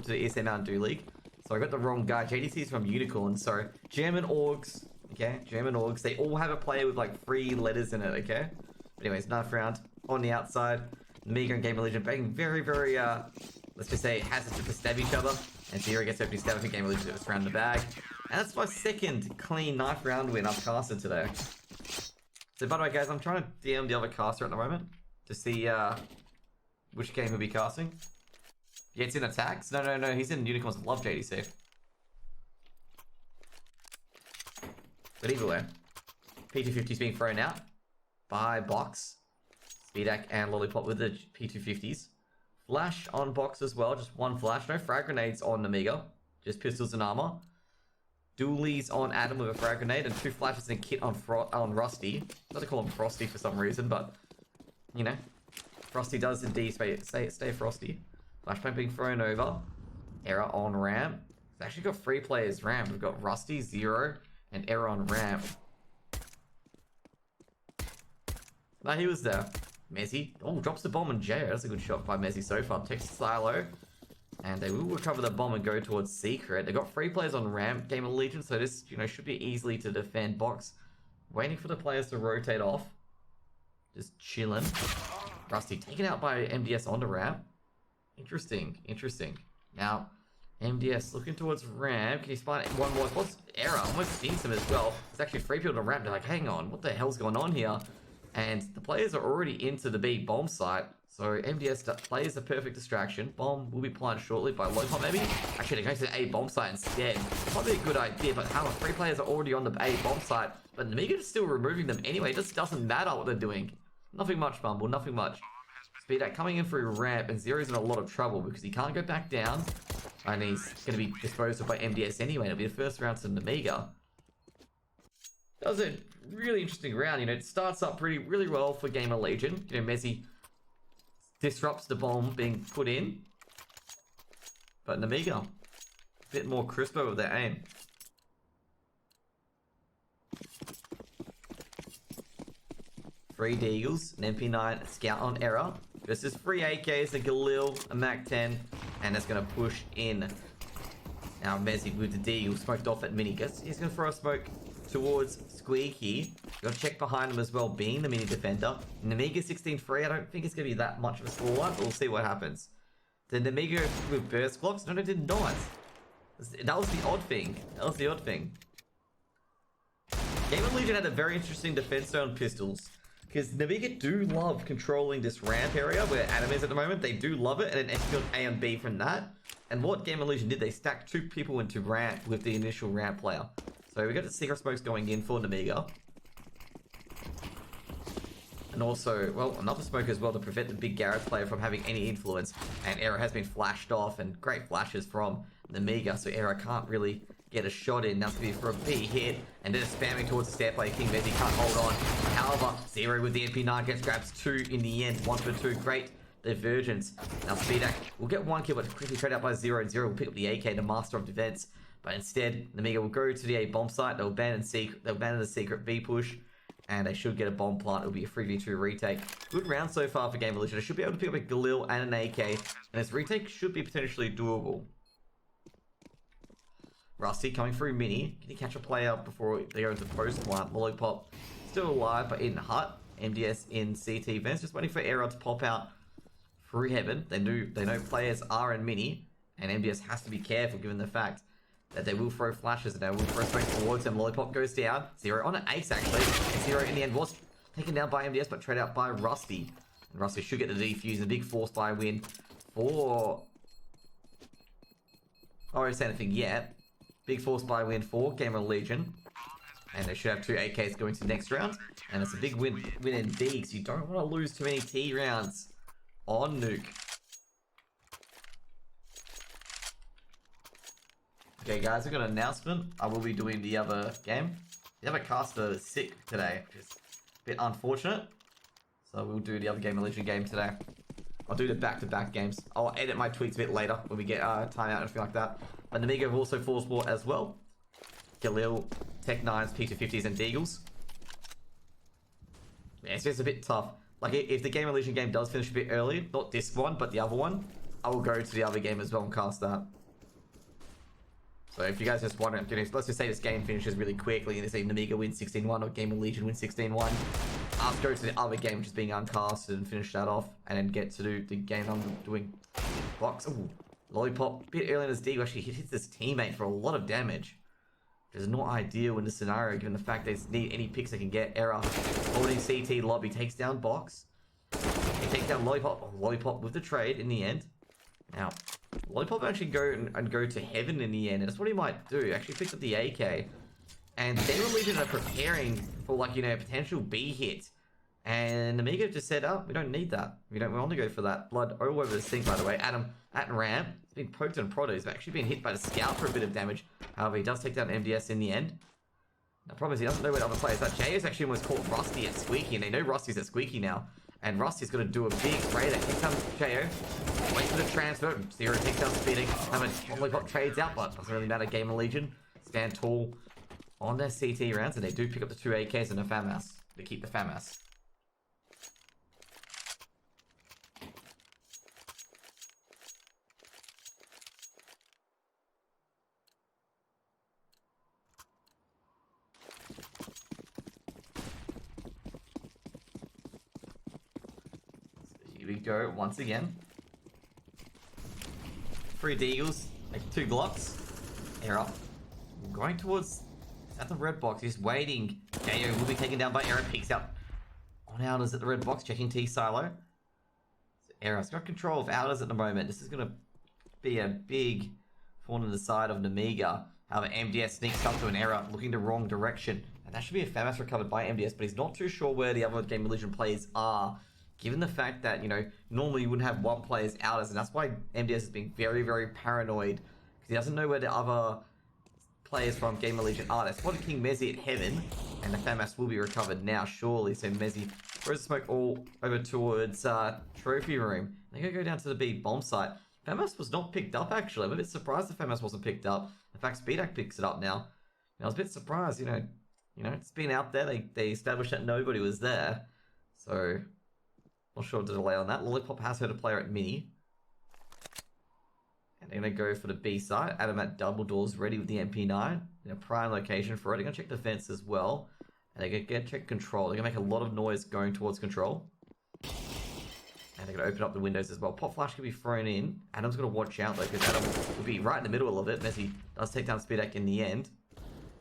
welcome to the ESEA MDL League. So I got the wrong guy. JDC is from Unicorn. So German orgs, okay? German orgs. They all have a player with like 3 letters in it, okay? But anyways, 9th round on the outside. Nemiga and GamerLegion being very, very, let's just say, hesitant to stab each other. And Zero gets opening stab. I think GamerLegion gets round the bag. And that's my second clean 9th round win I've casted today. So by the way, guys, I'm trying to DM the other caster at the moment to see which game he'll be casting. Yeah, it's in attacks. No, he's in Unicorns. Love JDC. But either way, P250's being thrown out by Box, Speedak, and Lollipop with the P250s. Flash on Box as well, just 1 flash. No frag grenades on Nemiga, just pistols and armor. Dualies on Adam with a frag grenade, and 2 flashes and kit on Rusty. I don't call him Frosty for some reason, but you know, Frosty does indeed stay frosty. Flashbang being thrown over. Error on ramp. It's actually got 3 players ramp. We've got Rusty, Zero, and Error on ramp. No, he was there. Mezzy. Oh, drops the bomb on Jayo. That's a good shot by Mezzy so far. Takes Silo. And they will recover the bomb and go towards Secret. They've got 3 players on ramp, GamerLegion, so this, you know, should be easily to defend. Box waiting for the players to rotate off. Just chilling. Rusty taken out by MDS on the ramp. Interesting. Now, MDS looking towards ramp. Can he spot one more? What's Error? Almost seen some as well. There's actually 3 people on ramp. They're like, hang on, what the hell's going on here? And the players are already into the B bomb site. So MDS plays the perfect distraction. Bomb will be planted shortly by Lollipop maybe. Actually, they're going to the A bomb site instead. Probably a good idea, but how 3 players are already on the A bomb site. But Nemiga is still removing them anyway. It just doesn't matter what they're doing. Nothing much, Bumble, nothing much. Speedak coming in through ramp, and Zero's in a lot of trouble because he can't go back down. And he's going to be disposed of by MDS anyway. It'll be the first round to Nemiga. That was a really interesting round. You know, it starts up really well for GamerLegion. You know, Mezzy disrupts the bomb being put in. But Nemiga, a bit more crisper with their aim. Three Deagles, an MP9, a Scout on Error. Versus 3 AKs, a Galil, a MAC-10, and it's going to push in. Now Mezzy with the Deagle, smoked off at Mini. He's going to throw a smoke towards Squeaky. Got to check behind him as well, being the Mini defender. Nemiga 16-3, I don't think it's going to be that much of a scoreline, but we'll see what happens. The Nemiga with burst blocks? No, it did not. That was the odd thing. GamerLegion had a very interesting defense on pistols. Because Nemiga do love controlling this ramp area where Adam is at the moment. They do love it, and then execute A and B from that. And what GamerLegion did, they stacked 2 people into ramp with the initial ramp player. So we got the secret smokes going in for Nemiga. And also, well, another smoke as well to prevent the big Garrett player from having any influence. And Error has been flashed off, and great flashes from Nemiga, so Error can't really get a shot in. Now it's going to be for a B hit, and then spamming towards the stair player. King Mezzy can't hold on. However, Zero with the MP9 grabs 2 in the end. 1 for 2, great divergence. Now Speedak will get 1 kill, but quickly trade out by Zero, and Zero will pick up the AK, the master of defense. But instead, Nemiga will go to the A bomb site. They'll abandon the secret B push, and they should get a bomb plant. It'll be a 3v2 retake. Good round so far for GamerLegion. They should be able to pick up a Galil and an AK, and this retake should be potentially doable. Rusty coming through Mini. Can he catch a player before they go into post plant? Lollipop still alive, but in hut. MDS in CT vents, just waiting for Error to pop out through heaven. They know players are in Mini, and MDS has to be careful given the fact that they will throw flashes and they will throw straight towards him. Lollipop goes down. Zero on an ace actually. And Zero in the end was taken down by MDS, but trade out by Rusty. And Rusty should get the defuse and a big force buy win for... I won't say anything yet. Big force buy win for GamerLegion. And they should have 2 AKs going to the next round. And it's a big win indeed, because you don't want to lose too many T rounds on Nuke. Okay guys, I've got an announcement. I will be doing the other game. The other caster is sick today, which is a bit unfortunate. So we'll do the other GamerLegion game today. I'll do the back-to-back games. I'll edit my tweets a bit later when we get timeout and everything like that. But Nemiga have also full sport as well. Galil, Tech 9s, P250s, and Deagles. Yeah, it's just a bit tough. Like, if the GamerLegion game does finish a bit early, not this one, but the other one, I will go to the other game as well and cast that. So if you guys just want to, let's just say this game finishes really quickly and they say Nemiga wins 16-1 or GamerLegion wins 16-1. I'll go to the other game which is being uncasted and finish that off and then get to do the game I'm doing. Box. Ooh, Lollipop. Bit early in his D actually hits his teammate for a lot of damage. Which is not ideal in this scenario given the fact they need any picks they can get. Error. Holding CT lobby takes down Box. He takes down Lollipop. Oh, Lollipop with the trade in the end. Now, Lollipop actually go to heaven in the end, and that's what he might do. Actually picks up the AK. And GamerLegion are preparing for, like, you know, potential B hit. And Nemiga just said, oh, we don't need that. We want to go for that. Blood all over the sink, by the way. Adam at ramp. He's been poked and prodded. He's actually been hit by the scout for a bit of damage. However, he does take down MDS in the end. The problem is he doesn't know where the other players are. Jay is actually almost caught Rusty at Squeaky, and they know Rusty's at Squeaky now. And Rusty's going to do a big spray that kicks down Jo. Wait for the transfer. Zero takes down Speeding. Lollipop trades out, but doesn't really matter. GamerLegion stand tall on their CT rounds, and they do pick up the 2 AKs and a FAMAS. They keep the FAMAS. Here we go once again. 3 Deagles, like 2 Glocks. Error. Going towards at the red box. He's waiting. Gayo will be taken down by Error. Peeks out on Outers at the red box, checking T silo. So Error's got control of Outers at the moment. This is going to be a big thorn in the side of Nemiga. However, MDS sneaks up to an Error, looking the wrong direction. And that should be a FAMAS recovered by MDS, but he's not too sure where the other GamerLegion players are. Given the fact that, you know, normally you wouldn't have one player's Outers, and that's why MDS is being very, very paranoid. Because he doesn't know where the other players from GamerLegion are. They spotted King Mezzi at Heaven, and the FAMAS will be recovered now, surely. So Mezzi throws the smoke all over towards Trophy Room. They're going to go down to the B bomb site. FAMAS was not picked up, actually. I'm a bit surprised the FAMAS wasn't picked up. In fact, Speedak picks it up now. And I was a bit surprised, you know, it's been out there. They established that nobody was there. So, not sure the delay on that. Lollipop has heard a player at Mini. And they're going to go for the B side. Adam at double doors, ready with the MP9. In a prime location for it. They're going to check defense as well. And they're going to check control. They're going to make a lot of noise going towards control. And they're going to open up the windows as well. Pop flash can be thrown in. Adam's going to watch out though, because Adam will be right in the middle of it. Messi does take down Speedak in the end.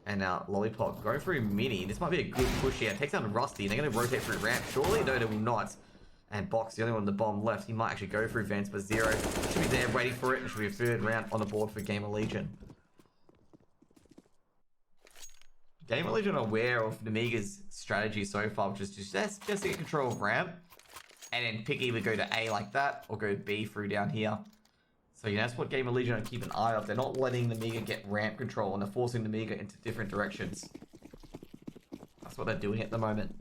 And now Lollipop going through Mini. This might be a good push here. Takes down Rusty. They're going to rotate through ramp. Surely? No, they will not. And Box, the only one on the bomb left. He might actually go through vents, but Zero should be there waiting for it. It should be a 3rd round on the board for GamerLegion. GamerLegion are aware of Nemiga's strategy so far, which is just to get control of ramp. And then pick either go to A like that, or go B through down here. So, you know, that's what GamerLegion are keeping an eye on. They're not letting Nemiga get ramp control, and they're forcing Nemiga into different directions. That's what they're doing at the moment.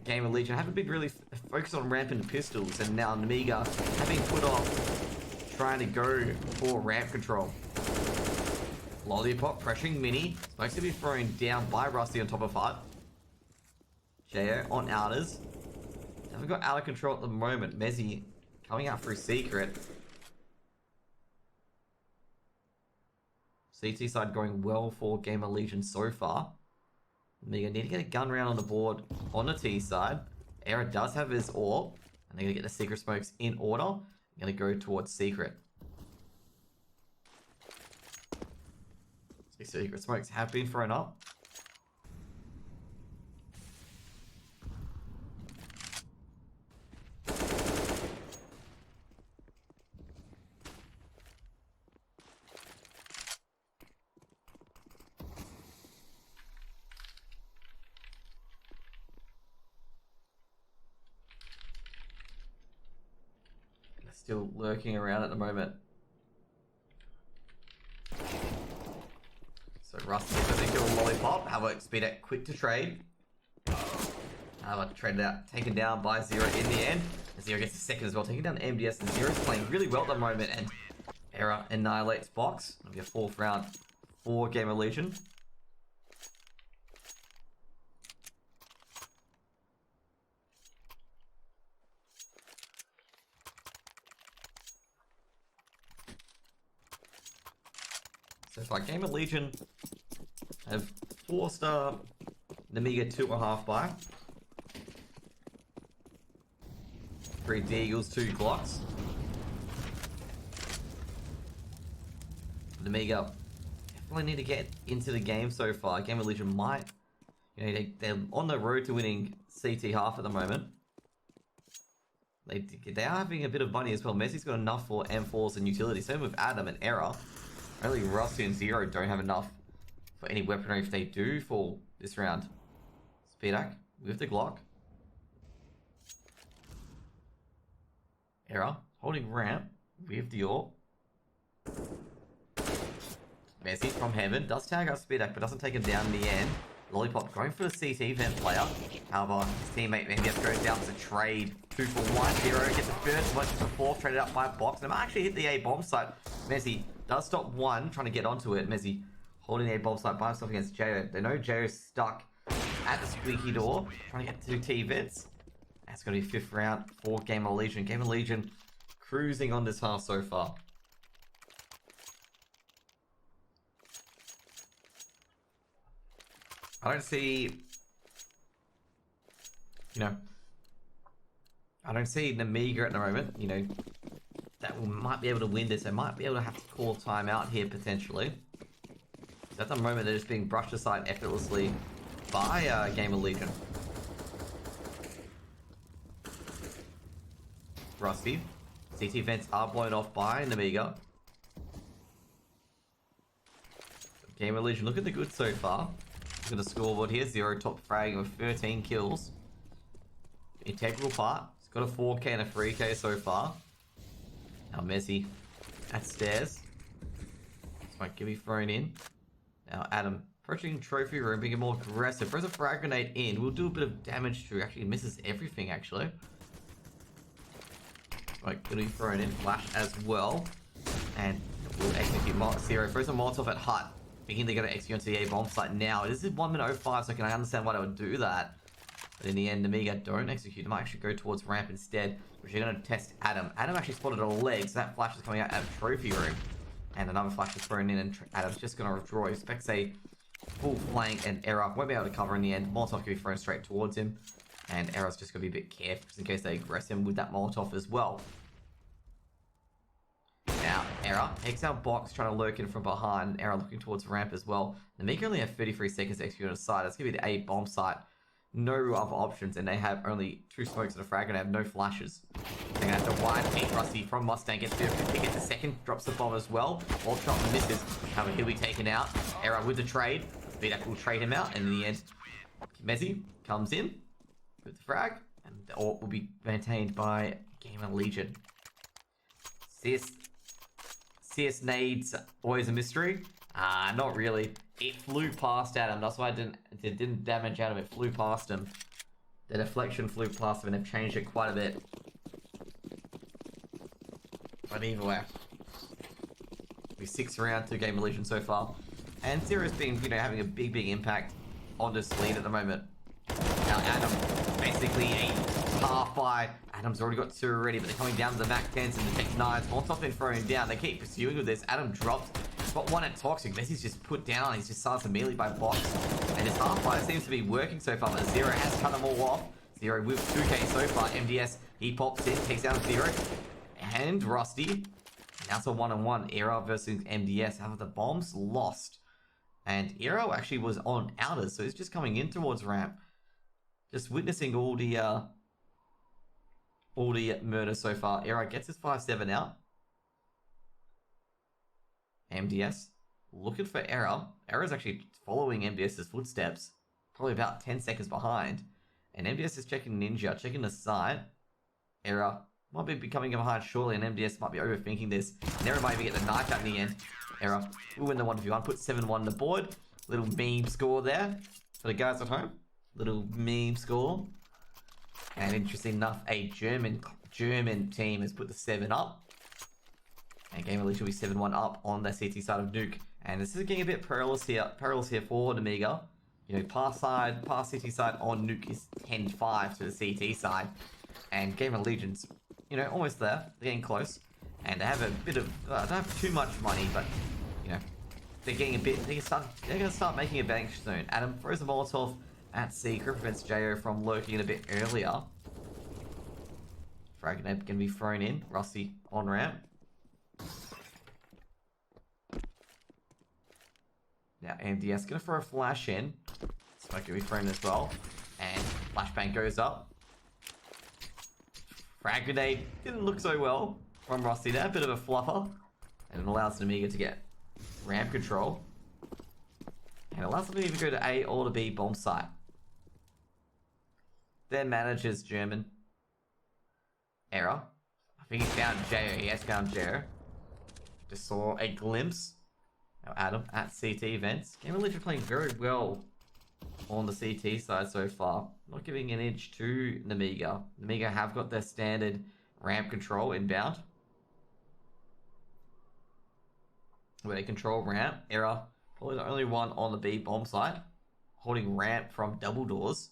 GamerLegion haven't been really focused on ramp and pistols, and now Nemiga have been put off trying to go for ramp control. Lollipop pressuring Mini. Smokes to be thrown down by Rusty on top of Hut. Jo on Outers. Haven't got out of control at the moment. Mezzi coming out through Secret. CT side going well for GamerLegion so far. Nemiga need to get a gun round on the board on the T side. Era does have his AWP, and they're going to get the Secret smokes in order. They're going to go towards Secret. Secret smokes have been thrown up. Still lurking around at the moment. So Rusty is going to kill Lollipop. However, Speedak quick to trade. However, traded out, taken down by Zero in the end. Zero gets the 2nd as well, taking down MDS, and Zero's playing really well at the moment, and Error annihilates Box. It'll be a 4th round for GamerLegion. So far, GamerLegion have forced Nemiga 2.5 by. 3 Deagles, 2 Glocks. Nemiga definitely need to get into the game so far. GamerLegion might, you know, they're on the road to winning CT half at the moment. They are having a bit of money as well. Messi's got enough for M4s and utility. Same with Adam and Error. Only Rusty and Zero don't have enough for any weaponry if they do fall this round. Speedak with the Glock. Error holding ramp with the AWP. Messi from heaven does tag out Speedak but doesn't take him down in the end. Lollipop going for the CT vent player. However, his teammate Mendes goes down to trade. 2 for 1. Zero gets the first, much as the fourth, traded out by Box. And it might actually hit the A bomb site. Messi does stop one, trying to get onto it. Messi holding the A bomb site by himself against Jo. They know Jo's stuck at the squeaky door, trying to get to T vents. That's going to be 5th round for GamerLegion. GamerLegion cruising on this half so far. I don't see, I don't see Nemiga at the moment, that might be able to win this. They might be able to have to call timeout here potentially. At the moment, they're just being brushed aside effortlessly by GamerLegion. Rusty. CT vents are blown off by Nemiga. GamerLegion, look at the good so far. Look at the scoreboard here, Zero top frag with 13 kills. Integral part. He's got a 4k and a 3k so far. Now Messi at stairs. Might give me thrown in. Now Adam approaching trophy room, being more aggressive. Throws a frag grenade in. We'll do a bit of damage to. Actually misses everything actually. Right, gonna be thrown in. Flash as well. And we'll execute Zero. Throws a Molotov at Hut. Thinking they're going to execute onto the A bomb site now. This is 1:05, so can I understand why they would do that? But in the end, Nemiga don't execute. They might actually go towards ramp instead, which they're going to test Adam. Adam actually spotted a leg, so that flash is coming out at trophy room. And another flash is thrown in, and Adam's just going to withdraw. He expects a full flank, and Error won't be able to cover in the end. Molotov can be thrown straight towards him. And Error's just going to be a bit careful, just in case they aggress him with that Molotov as well. Now, Error takes out Box, trying to lurk in from behind. Error looking towards ramp as well. Nemiga only have 33 seconds to execute on a site. That's going to be the A bomb site. No other options, and they have only 2 smokes and a frag, and they have no flashes. They're going to have to wide peek. Rusty from Mustang gets the pick at the second, drops the bomb as well. All shot misses. However, he'll be taken out. Error with the trade. Speedak will trade him out, and in the end, Messi comes in with the frag, and the AWP will be maintained by GamerLegion. CS needs always a mystery. Not really. It flew past Adam. That's why it didn't damage Adam. It flew past him. The deflection flew past him, and they've changed it quite a bit. But either way, we 6th round to GamerLegion so far, and Zero's been having a big impact on this lead at the moment. Now Adam basically a half by. Adam's already got 2 already, but they're coming down to the Mac 10s and the Tech 9s. Molotov been thrown down. They keep pursuing with this. Adam dropped. Got 1 at Toxic. Messi's just put down. He's just silenced immediately by Box. And his half by seems to be working so far, but Zero has cut them all off. Zero with 2k so far. MDS, he pops in, takes down Zero. And Rusty. Now it's a 1-on-1. Era versus MDS. However, the bomb's lost. And Era actually was on outers, so he's just coming in towards ramp. Just witnessing all the murder so far. Era gets his 5-7 out. MDS looking for Error. Error's actually following MDS's footsteps. Probably about 10 seconds behind. And MDS is checking Ninja, checking the side. Error might be becoming behind shortly, and MDS might be overthinking this. And Error might even get the knife out in the end. Error will win the 1v1, put 7-1 on the board. Little meme score there for the guys at home. Little meme score. And interesting enough, a German team has put the 7 up. And GamerLegion will be 7-1 up on the CT side of Nuke. And this is getting a bit perilous here for Nemiga. Pass CT side on Nuke is 10-5 to the CT side. And GamerLegion's, almost there. They're getting close. And they have a bit of, they don't have too much money, but, they're getting a bit. They're going to start making a bank soon. Adam throws a Molotov at Secret, prevents JO from lurking in a bit earlier. Frag grenade going to be thrown in. Rusty on ramp. Now MDS going to throw a flash in. Smoke going to be thrown as well. And flashbang goes up. Frag grenade didn't look so well from Rusty there. A bit of a fluffer. And it allows Nemiga to get ramp control. And it allows them to even go to A or to B bomb site. Their manager's German. Error. I think he found JO. He has found JO. Just saw a glimpse. Now Adam at CT vents. GamerLegion playing very well on the CT side so far. Not giving an inch to Nemiga. Nemiga have got their standard ramp control inbound. Where they control ramp. Error. Probably the only one on the B bomb site. Holding ramp from double doors.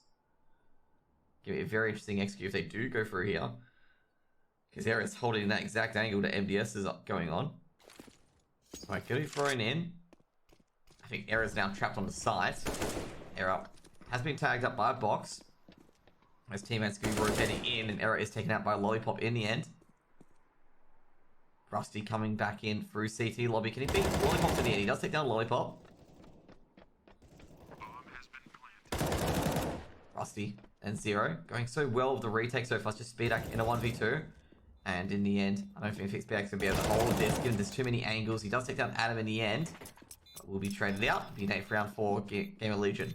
Give it a very interesting execute if they do go through here. Because Error is holding that exact angle that MDS is going on. So going to be thrown in. I think Error is now trapped on the site. Error has been tagged up by a box. His teammates going to be rotating in, and Error is taken out by Lollipop in the end. Rusty coming back in through CT lobby. Can he beat Lollipop in the end? He does take down Lollipop. Rusty and Zero going so well with the retake so far. It's just Speedak in a 1v2. And in the end, I don't think Speedak's going to be able to hold this, given there's too many angles. He does take down Adam in the end. But will be traded out. Be named for round 4, GamerLegion.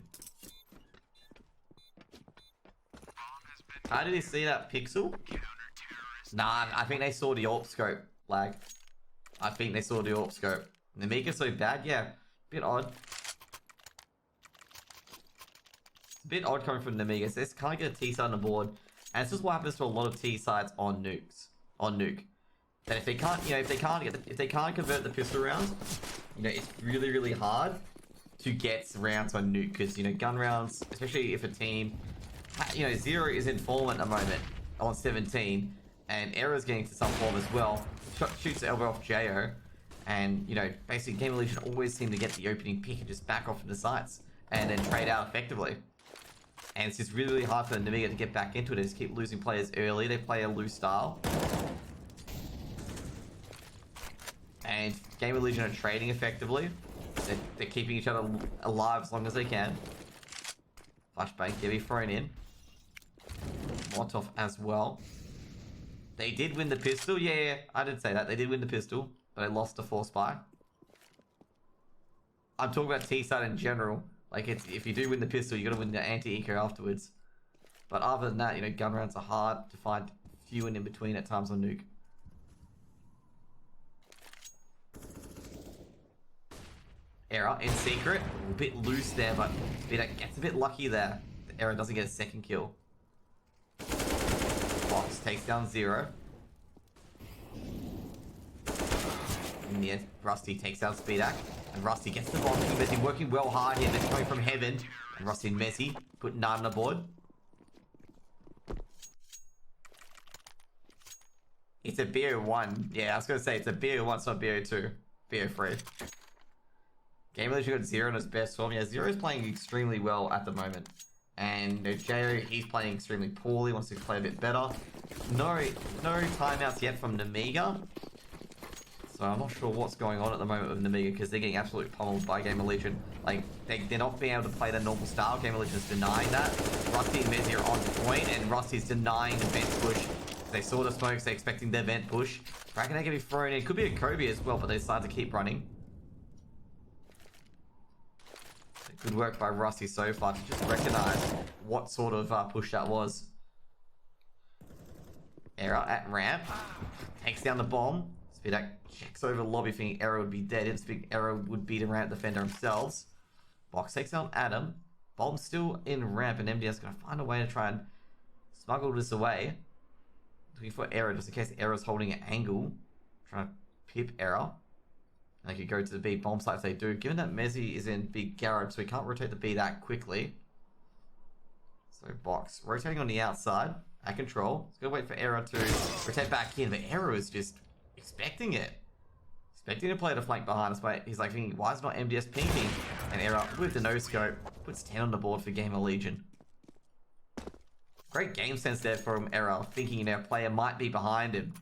How did he see that pixel? Nah, I think they saw the AWP scope lag. I think they saw the AWP scope. Nemiga's so bad, yeah. Bit odd. It's a bit odd coming from Nemiga. So they can't get a T side on the board. And it's just what happens to a lot of T sides on nukes. On nuke. That if they can't, you know, if they can't convert the pistol rounds, you know, it's really, really hard to get rounds on nuke. Because, you know, gun rounds, especially if a team, you know, Zero is in form at the moment on 17. And Error's getting to some form as well. Shoots the elbow off JO. And, you know, basically GamerLegion always seem to get the opening pick and just back off into sites. And then trade out effectively. And it's just really, really hard for the Nemiga to get back into it. They just keep losing players early. They play a loose style. And GamerLegion are trading effectively. They're keeping each other alive as long as they can. Flashbang, Gibby thrown in. Molotov as well. They did win the pistol. Yeah, I did say that. They did win the pistol. But they lost to Force Spy. I'm talking about T-side in general. Like, if you do win the pistol, you got to win the anti-eco afterwards. But other than that, you know, gun rounds are hard to find few and in between at times on nuke. Error in secret. A bit loose there, but Speedak gets a bit lucky there. The Error doesn't get a second kill. Box takes down Zero. In the end, Rusty takes down Speedak. And Rusty gets the bomb. Messi working well hard here. They're coming from heaven. And Rusty and Messi put 9 on the board. It's a BO1. Yeah, I was going to say it's a BO1, it's not BO2. BO3. GamerLegion got Zero in his best form. Yeah, Zero's playing extremely well at the moment. And JO, he's playing extremely poorly. Wants to play a bit better. No timeouts yet from Nemiga. So I'm not sure what's going on at the moment with Nemiga because they're getting absolutely pummeled by GamerLegion. Like, they're not being able to play their normal style. GamerLegion's denying that. Rusty and Messi are on point, and Rusty's denying the vent push. They saw the smokes, they're expecting their vent push. Reckon they're going to be thrown in. Could be a Kobe as well, but they decide to keep running. Good work by Rusty so far to just recognize what sort of push that was. Error at ramp. Takes down the bomb. Speedak checks over lobby thinking Error would be dead. Didn't think Error would beat a ramp defender themselves. Box takes down Adam. Bomb's still in ramp and MDS going to find a way to try and smuggle this away. Looking for Error just in case Error's holding an angle. Trying to pip Error. And they could go to the B bomb site if they do. Given that Messi is in big garage, so he can't rotate the B that quickly. So Box rotating on the outside. At control. He's going to wait for Error to rotate back in. But Error is just expecting it. Expecting to play the flank behind us, but he's like thinking, why is not MDS pinking? And Error with the no scope puts 10 on the board for GamerLegion. Great game sense there from Error, thinking our player might be behind him.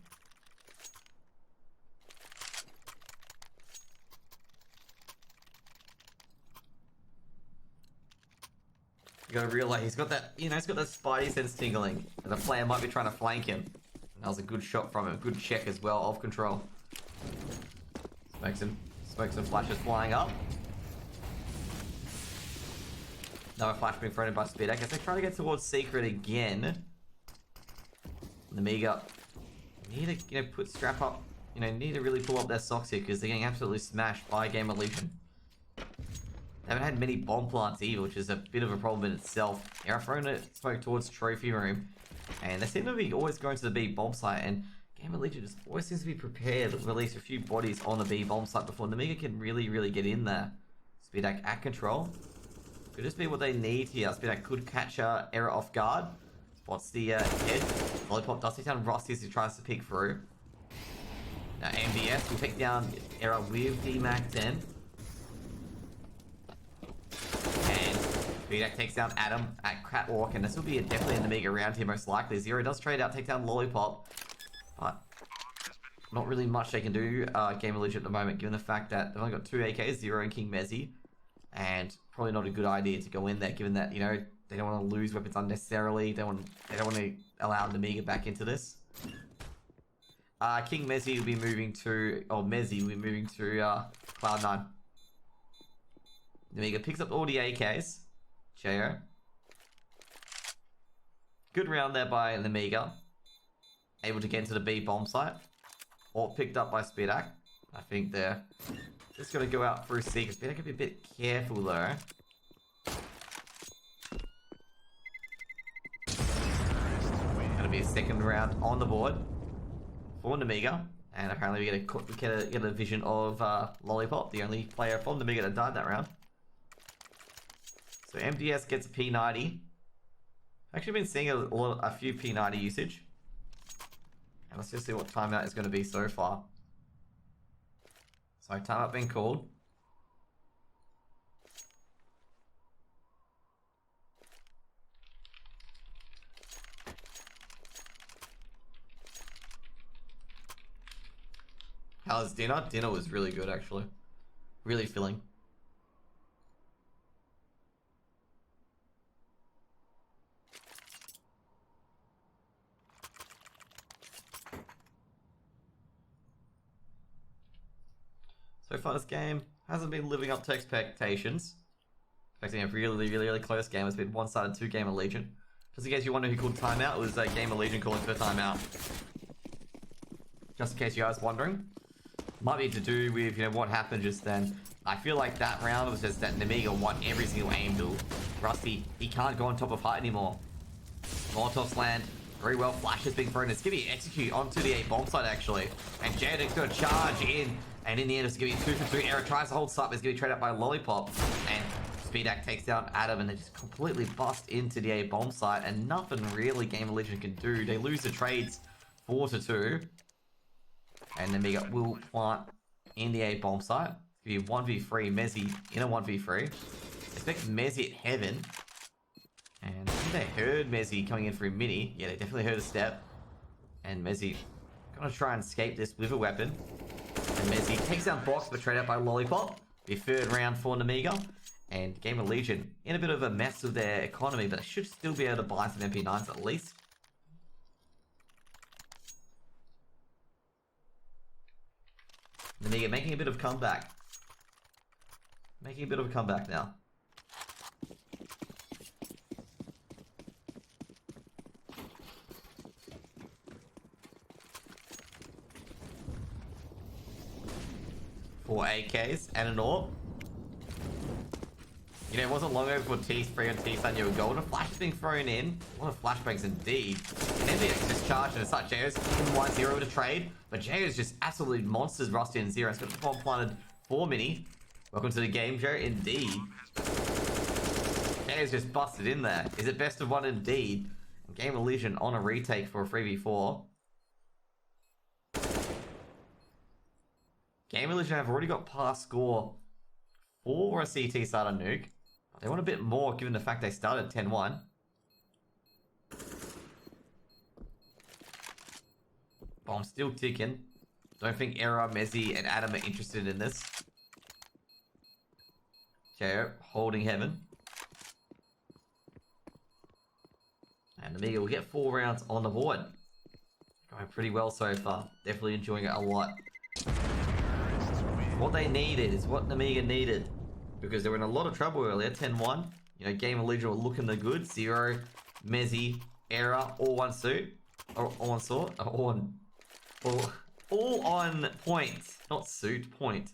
You gotta realize he's got that, he's got that spidey sense tingling, and the player might be trying to flank him. And that was a good shot from him, good check as well, off control. Smokes and flashes flying up. Another flash being thrown in by Speed. I guess they're trying to get towards Secret again. Nemiga need to, put strap up. Need to really pull up their socks here because they're getting absolutely smashed by GamerLegion. They haven't had many bomb plants either, which is a bit of a problem in itself. They're throwing a smoke towards Trophy Room, and they seem to be always going to the B bomb site. And GamerLegion just always seems to be prepared to release a few bodies on the B bomb site before Nemiga can really get in there. Speedak at control. Could just be what they need here. Speedak could catch Error off guard. Spots the head. Lollipop does take down Rusty as he tries to peek through. Now MDS will pick down Error with the Mac 10. And Speedak takes down Adam at Catwalk, and this will be definitely a Nemiga round here most likely. Zero does trade out, take down Lollipop. But not really much they can do GamerLegion at the moment, given the fact that they've only got 2 AKs, Zero and King Mezzy. And probably not a good idea to go in there, given that, they don't want to lose weapons unnecessarily. They don't want to allow Nemiga back into this. King Mezzy will be moving to, Mezzy will be moving to Cloud9. Nemiga picks up all the AKs. Jo. Good round there by Nemiga. Able to get into the B bomb site. All picked up by Speedak. I think they're just going to go out through C, because Speedak can be a bit careful though. Going to be a second round on the board for Nemiga. And apparently we get a vision of Lollipop, the only player from Nemiga that died that round. So MDS gets a P90. Actually been seeing a few P90 usage. And let's just see what timeout is going to be so far. So timeout being called. How was dinner? Dinner was really good actually. Really filling. So far this game hasn't been living up to expectations. Expecting a really close game. It's been one-sided to GamerLegion. Just in case you wonder who called timeout, it was GamerLegion calling for timeout. Just in case you guys wondering. Might be to do with, what happened just then. I feel like that round was just that Nemiga won every single aim duel. Rusty, he can't go on top of height anymore. Molotovs land. Very well, flash is being thrown. It's going to be execute onto the A bomb site actually. And Jadek's going to charge in. And in the end, it's going to be 2 for 2. Error tries to hold site, but it's going to be traded out by Lollipop. And Speedak takes down Adam, and they just completely bust into the A bomb site. And nothing really GamerLegion can do. They lose the trades 4 to 2. And Nemiga will plant in the A bomb site. It's going to be 1v3. Mezzy in a 1v3. Expect Mezzy at heaven. And I think they heard Mezzy coming in through mini. Yeah, they definitely heard a step. And Mezzy going to try and escape this with a weapon. And Mezzy takes down Box, but trade out by Lollipop. The third round for Nemiga. And GamerLegion in a bit of a mess with their economy, but they should still be able to buy some MP9s at least. Nemiga making a bit of comeback. Making a bit of a comeback now. Four AKs and an AWP. It wasn't long over for T3 and T-Sun, you were golden. A flash is being thrown in. A lot of flashbangs indeed. And then it's just charged, and it's like Jayo's in 1-0 to trade. But Jayo's just absolutely monsters Rusty and Zero. It's got the bomb planted for Mini. Welcome to the game, Jayo. Indeed. Jayo's just busted in there. Is it best of one indeed? GamerLegion on a retake for a 3v4. GamerLegion have already got pass score for a CT side on Nuke. They want a bit more given the fact they started 10-1. Bomb still ticking. Don't think Era, Mezzy, and Adam are interested in this. Okay, holding heaven. And Nemiga will get 4 rounds on the board. Going pretty well so far. Definitely enjoying it a lot. What they needed is what Nemiga needed. Because they were in a lot of trouble earlier. 10-1. You know, GamerLegion were looking the good. Zero, Mezzy, Era, all one suit. Or all on sword. All on point. Not suit, point.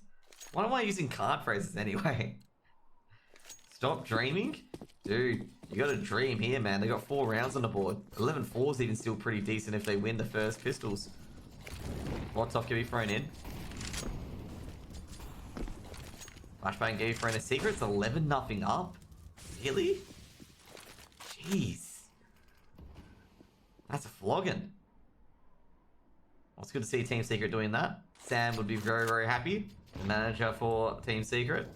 Why am I using card phrases anyway? Stop dreaming? Dude, you gotta dream here, man. They got 4 rounds on the board. 11-4 is even still pretty decent if they win the first pistols. Lots off can be thrown in. Flashbang can be thrown in. Secrets 11-0 up? Really? Jeez. That's a flogging. Well, it's good to see Team Secret doing that. Sam would be very, very happy. The manager for Team Secret.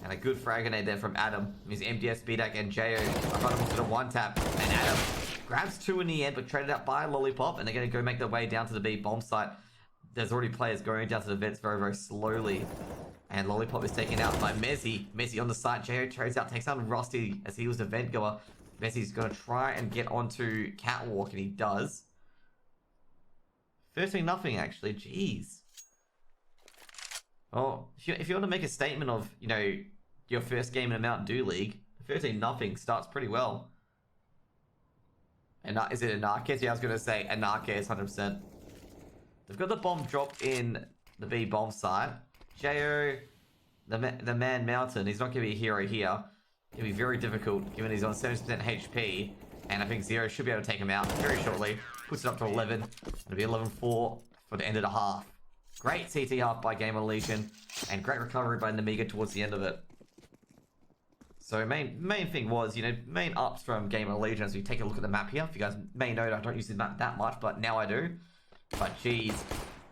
And a good frag grenade there from Adam. His MDS, BDAC, and JO. I got him to the 1-tap. And Adam grabs 2 in the end, but traded out by Lollipop. And they're going to go make their way down to the B bomb site. There's already players going down to the vents very, very slowly. And Lollipop is taken out by Mezzy. Mezzy on the site. JO trades out, takes out Rusty as he was the vent goer. Mezzy's going to try and get onto Catwalk, and he does. 13-0 actually. Jeez. Oh, if you want to make a statement of, you know, your first game in a Mountain Dew League, 13-0 starts pretty well. And is it Anarchis? Yeah, I was going to say Anarchis, 100%. They've got the bomb dropped in the B bomb site. Jo, the man Mountain, he's not going to be a hero here. It'll be very difficult given he's on 70% HP. And I think Zero should be able to take him out very shortly. Puts it up to 11. It'll be 11-4 for the end of the half. Great CT half by GamerLegion. And great recovery by Nemiga towards the end of it. So main thing was, you know, main ups from GamerLegion as we take a look at the map here. If you guys may know, I don't use the map that much, but now I do. But geez,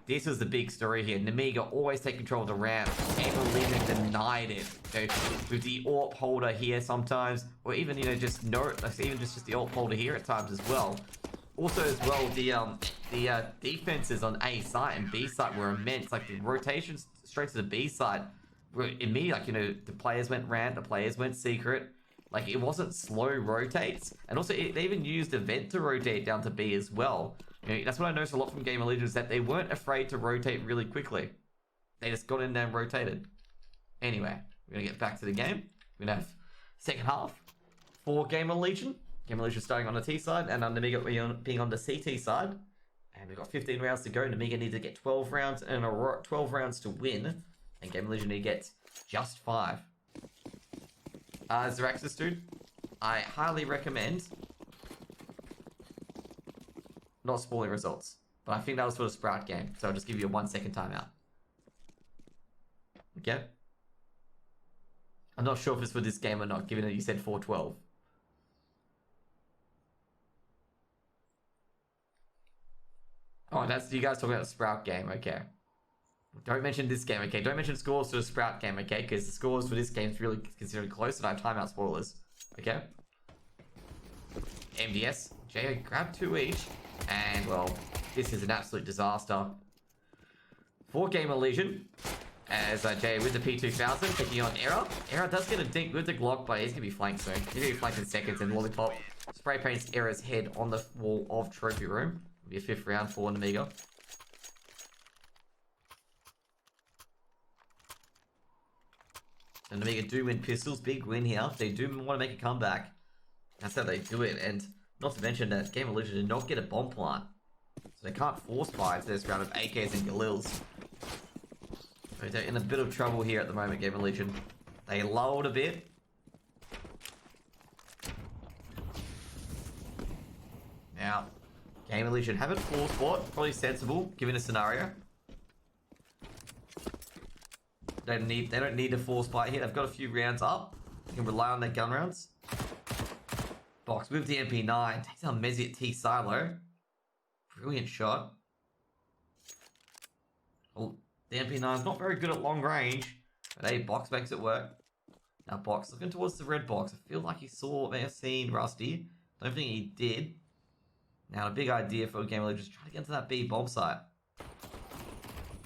this was the big story here. Nemiga always take control of the ramp. GamerLegion denied it. You know, with the AWP holder here sometimes, or even, you know, just even just the AWP holder here at times as well. Also as well, the defenses on A site and B site were immense. Like the rotations straight to the B side were immediate. Like, you know, the players went ramp, the players went secret. Like it wasn't slow rotates, and also they even used event to rotate down to B as well. You know, that's what I noticed a lot from GamerLegion is that they weren't afraid to rotate really quickly. They just got in there and rotated. Anyway, we're gonna get back to the game. We're gonna have second half for GamerLegion. GamerLegion starting on the T side, and Nemiga being on the CT side. And we've got 15 rounds to go. Nemiga needs to get 12 rounds in a row, 12 rounds to win, and GamerLegion need to get just 5. Zeraxis, dude, I highly recommend not spoiling results, but I think that was for the Sprout game, so I'll just give you a 1-second timeout. Okay? I'm not sure if it's for this game or not, given that you said 4-12. Oh, that's you guys talking about the Sprout game, okay. Don't mention this game, okay? Don't mention scores for the Sprout game, okay? Because the scores for this game is really considered close, and I have timeout spoilers, okay? MDS, JO grab 2 each, and, well, this is an absolute disaster for GamerLegion, as JO with the P2000, taking on Era. Era does get a dink with the Glock, but he's going to be flanked soon. He's going to be flanked in seconds, and Lollipop spray paints Era's head on the wall of Trophy Room. It'll be a 5th round for Nemiga. And Nemiga do win pistols, big win here. They do want to make a comeback. That's how they do it, and not to mention that GamerLegion did not get a bomb plant. So they can't force buy into this round of AKs and Galils. They're in a bit of trouble here at the moment, GamerLegion. They lulled a bit. Now, GamerLegion haven't force bought, probably sensible, given the scenario. They don't need to force buy here. They've got a few rounds up. You can rely on their gun rounds. Box with the MP9. Takes out Mezzy at T Silo. Brilliant shot. Well, The MP9 is not very good at long range, but hey, Box makes it work. Now Box looking towards the red box. I feel like he may have seen Rusty. Don't think he did. Now a big idea for GamerLegion is try to get into that B bomb site.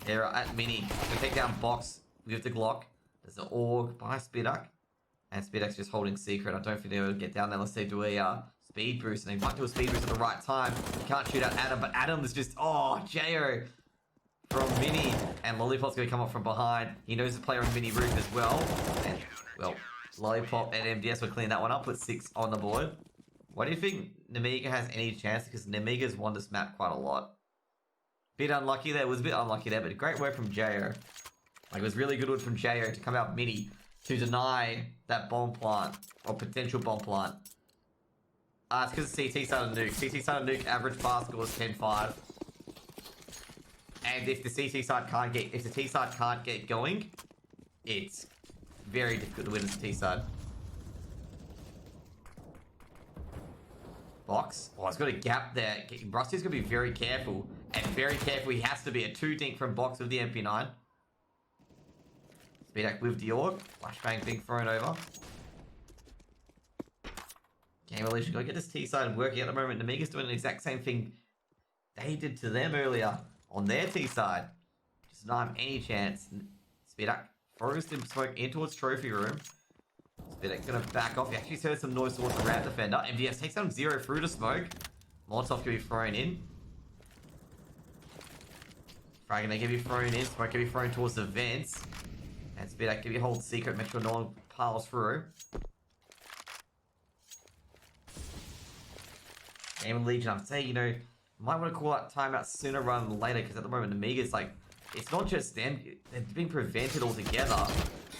Era at Mini. Gonna take down Box with the Glock. There's an AUG by Spidak. And Spidak's just holding secret. I don't think they'll get down there unless they do a speed boost. And they might do a speed boost at the right time. You can't shoot out Adam, but Adam is just, oh, Jo from Mini. And Lollipop's going to come up from behind. He knows the player on Mini roof as well. And, well, Lollipop and MDS will clean that one up with 6 on the board. What do you think Nemiga has any chance? Because Nemiga's won this map quite a lot. Bit unlucky there. It was a bit unlucky there, but great work from Jo. Like, it was really good work from Jo to come out Mini to deny that bomb plant, or potential bomb plant. It's because CT started nuke. CT started nuke, average bar score is 10-5. And if the CT side can't get, if the T side can't get going, it's very difficult to win as a T side. Box. Oh, it's got a gap there. Rusty's going to be very careful. And very careful. He has to be a 2-dink from Box with the MP9. Spidak with the AUG. Flashbang being thrown over. GamerLegion got to get this T side working at the moment. Nemiga's doing the exact same thing they did to them earlier on their T side. Just not have any chance. Spidak throws the smoke in towards trophy room. Spidak's gonna back off. He actually heard some noise towards the ramp defender. MDS takes down 0 through the smoke. Molotov can be thrown in. Frag gonna get be thrown in. Smoke can be thrown towards the vents. And Spidak can be hold secret, make sure no one piles through. GamerLegion, I'd say, you know, might want to call that timeout sooner rather than later, because at the moment Nemiga's like, it's not just them, they're being prevented altogether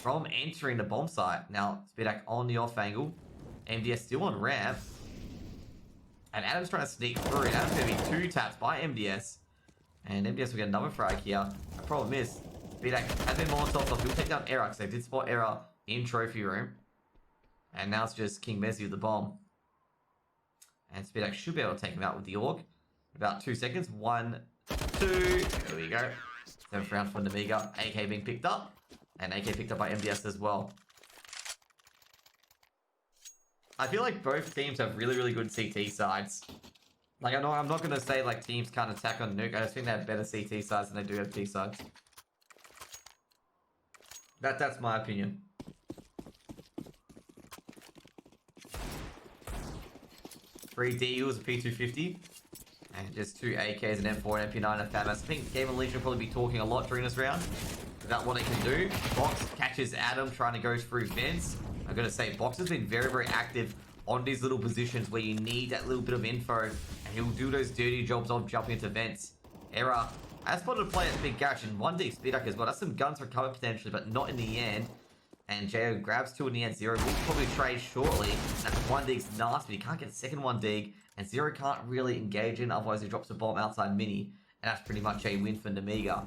from entering the bomb site. Now, Spidak on the off angle. MDS still on ramp. And Adam's trying to sneak through. And Adam's going to be 2 taps by MDS. And MDS will get another frag here. The problem is, Spidak has been Molotov off. He'll take down Era, because they did spot Era in trophy room. And now it's just King Messi with the bomb. And Spidak should be able to take him out with the AUG. About 2 seconds. 1, 2. There we go. 7th round for Nemiga. AK being picked up. And AK picked up by MDS as well. I feel like both teams have really, really good CT sides. Like, I know I'm not going to say, like, teams can't attack on nuke. I just think they have better CT sides than they do have T sides. That's my opinion. Three DUs, a P250. And just 2 AKs, an M4, and MP9, and FAMAS. I think GamerLegion will probably be talking a lot during this round about what they can do. Box catches Adam trying to go through vents. I'm going to say Box has been very, very active on these little positions where you need that little bit of info, and he'll do those dirty jobs of jumping into vents. Era has spotted a play at Big Gash, and 1D Spidak as well. That's some guns recovered potentially, but not in the end. And Jo grabs 2 in the end. 0 will probably trade shortly. That 1Dig's nasty. He can't get a second 1Dig, and 0 can't really engage in, otherwise he drops a bomb outside Mini. And that's pretty much a win for Nemiga.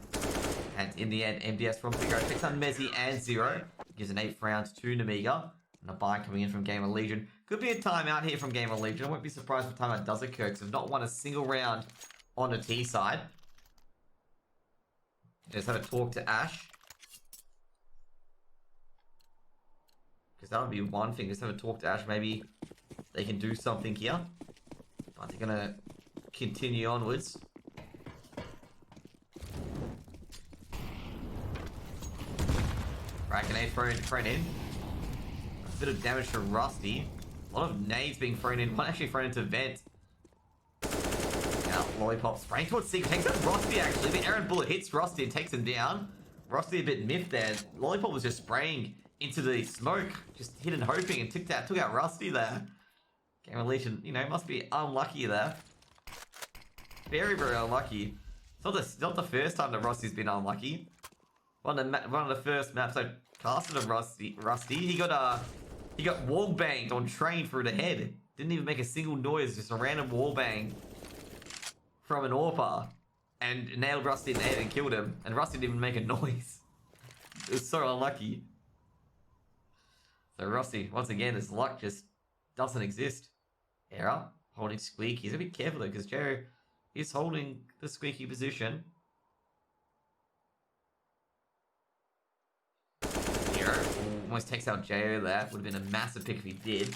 And in the end, MDS from Figaro takes on Messi and 0. Gives an 8th round to Nemiga. And a buy coming in from GamerLegion. Could be a timeout here from GamerLegion. I won't be surprised if timeout does occur, because they've not won a single round on the T side. Just have a talk to Ash. Because that would be one thing. Just have a talk to Ash. Maybe they can do something here. But they're going to continue onwards. Crack an 8 thrown in. A bit of damage to Rusty. A lot of nades being thrown in. One actually thrown into vent. Now Lollipop spraying towards Secret. Takes out Rusty actually. The errant bullet hits Rusty and takes him down. Rusty a bit miffed there. Lollipop was just spraying into the smoke. Just hidden hoping and took out Rusty there. GamerLegion, you know, must be unlucky there. Very, very unlucky. It's not the first time that Rusty's been unlucky. One of the first maps I casted of Rusty, he got wall banged on train through the head. Didn't even make a single noise, just a random wall bang from an AWPer, and nailed Rusty in the head and killed him. And Rusty didn't even make a noise. It was so unlucky. So Rusty, once again, his luck just doesn't exist. Era holding squeaky. He's gonna be careful though, because Jo is holding the squeaky position. almost takes out JO there. Would have been a massive pick if he did.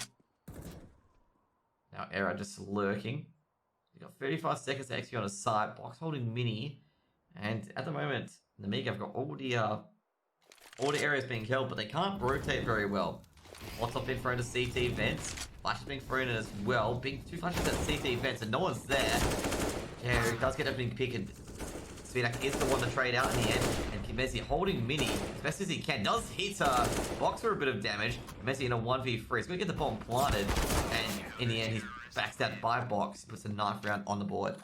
Now Era just lurking. He's got 35 seconds to execute on a site. Box holding mini. And at the moment, Nemiga have got all the areas being held, but they can't rotate very well. Lots of been thrown to CT vents. Flash is being thrown in as well. Big 2 flashes at CT vents, and no one's there. Yeah, he does get a big pick, and Svidak is the one to trade out in the end. And Messi holding mini as best as he can. Does hit Box for a bit of damage. Messi in a 1v3. He's going to get the bomb planted, and in the end, he's backstabbed by Box. Puts a 9th round on the board.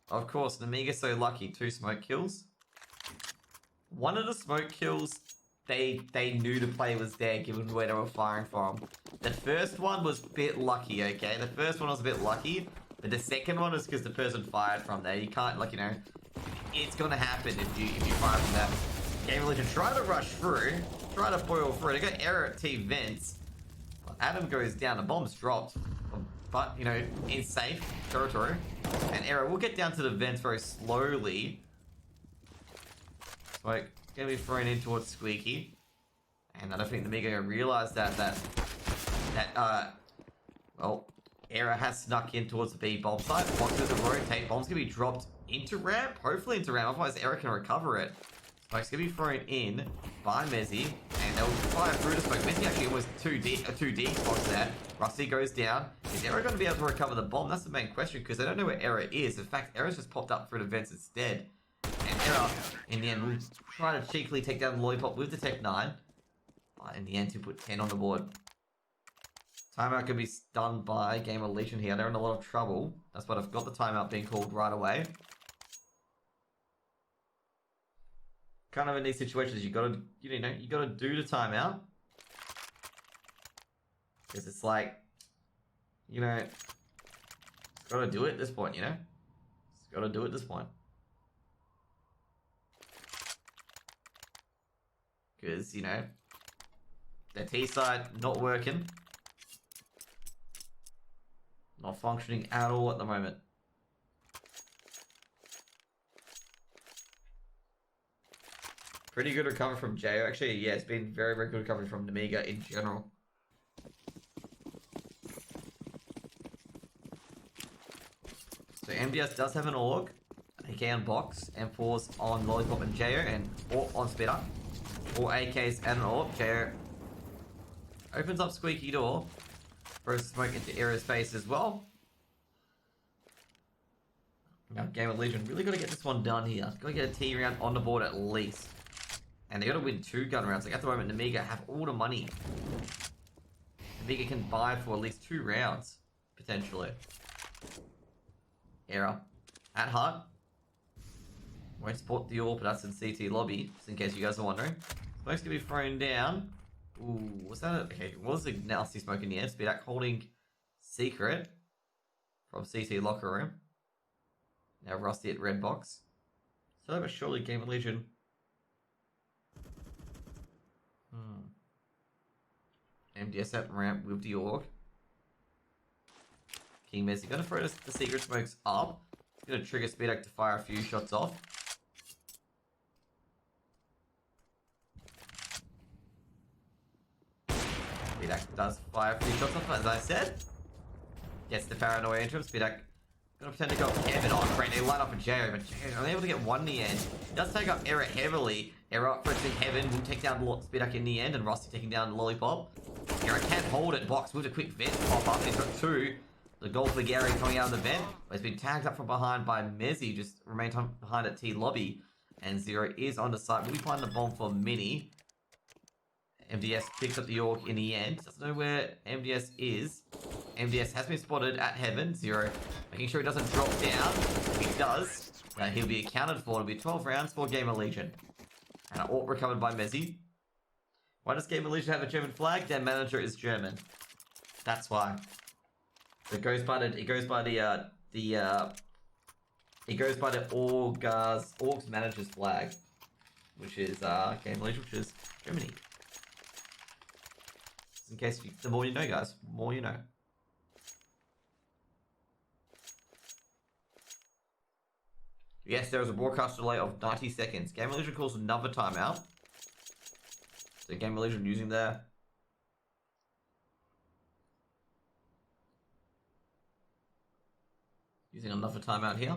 Of course, Nemiga's so lucky. 2 smoke kills. One of the smoke kills, they knew the play was there given where they were firing from. The first one was a bit lucky, okay? The first one was a bit lucky, but the second one was because the person fired from there. You can't, like, you know, it's gonna happen if you fire from that. GamerLegion try to rush through, try to boil through. They got error at T vents. Adam goes down, the bomb's dropped. But, you know, in safe territory. And Arrow will get down to the vents very slowly. Smoke gonna be thrown in towards Squeaky. And I don't think Nemiga gonna realise that well, Arrow has snuck in towards the B bomb site. Box does a rotate. Bomb's gonna be dropped into ramp. Hopefully into ramp, otherwise Arrow can recover it. Smoke's gonna be thrown in by Mezzy. And they'll fire through the smoke. Mezzy actually almost 2D spots there. Rusty goes down. Is Era going to be able to recover the bomb? That's the main question, because they don't know where Era is. In fact, Era's just popped up through the vents instead. And Era, in the end, will try to cheekily take down the lollipop with the Tech 9. But in the end, to put 10 on the board. Timeout can be done by GamerLegion here. They're in a lot of trouble. That's what I've got the timeout being called right away. Kind of in these situations, you gotta do the timeout. Because it's like, you know, gotta do it at this point, you know? It's gotta do it at this point. Because, you know, the T side not working. Not functioning at all at the moment. Pretty good recovery from JO. Actually, yeah, it's been very, very good recovery from Nemiga in general. So MDS does have an AUG, AK on Box, M4s on Lollipop and JO, and or on Spitter. 4 AKs and an AUG. JO opens up Squeaky door, throws smoke into Era's face as well. Now GamerLegion really got to get this one done here. Got to get a T round on the board at least. And they got to win 2 gun rounds. Like at the moment, Nemiga have all the money. Nemiga can buy for at least 2 rounds, potentially. Error. At heart. Won't support the AWP, but that's in CT lobby, just in case you guys are wondering. Smoke's gonna be thrown down. Ooh, was that okay, it was a nasty smoke in the air. Speedak holding secret from CT locker room. Now Rusty at red box. So but surely GamerLegion. MDS at ramp with the AUG. King Messi gonna throw the secret smokes up. It's gonna trigger Speedak to fire a few shots off. Speedak does fire a few shots off, as I said. Gets the paranoia into him. Speedak gonna pretend to go up Heaven. Oh, great, they light up a JO, but JO only able to get 1 in the end. He does take up Error heavily. Error up for Heaven will take down Speedak in the end, and Rusty taking down Lollipop. Error can't hold it. Box with a quick vent pop up. He's got 2. The goal for Gary coming out of the vent, but he's been tagged up from behind by Mezzy, just remained behind at T lobby. And Zero is on the side. Will be planting the bomb for Mini. MDS picks up the AUG in the end. Doesn't know where MDS is. MDS has been spotted at Heaven. Zero making sure he doesn't drop down. If he does, he'll be accounted for. It'll be 12 rounds for GamerLegion. And an AUG recovered by Mezzy. Why does GamerLegion have a German flag? Their manager is German. That's why. It goes by the AUG's manager's flag, which is GamerLegion, which is Germany. Just in case the more you know, guys, the more you know. Yes, there was a broadcast delay of 90 seconds. GamerLegion calls another timeout. So GamerLegion using their... using another timeout here.